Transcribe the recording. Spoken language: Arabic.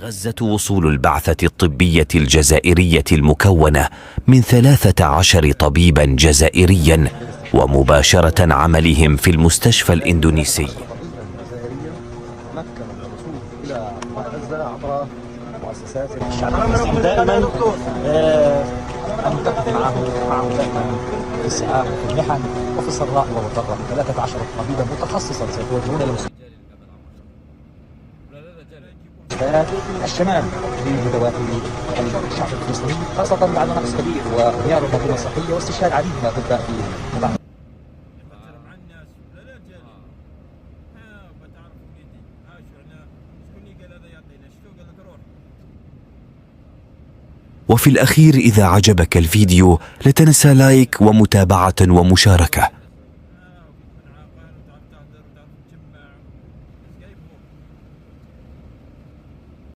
غزة وصول البعثة الطبية الجزائرية المكونة من 13 طبيبا جزائريا ومباشرة عملهم في المستشفى الإندونيسي. دائما نتفق معه دائما في السعي وفي المحن وفي السراء والضراء. 13 طبيبا متخصصا سيتوجهون لمستشفيات الشمال لمداواة الشعب الفلسطيني، خاصة بعد نقص كبير وانهيار المنظومة الصحية واستشهاد عديد من الأطباء في قطاع. وفي الأخير إذا عجبك الفيديو لا تنسى لايك ومتابعة ومشاركة.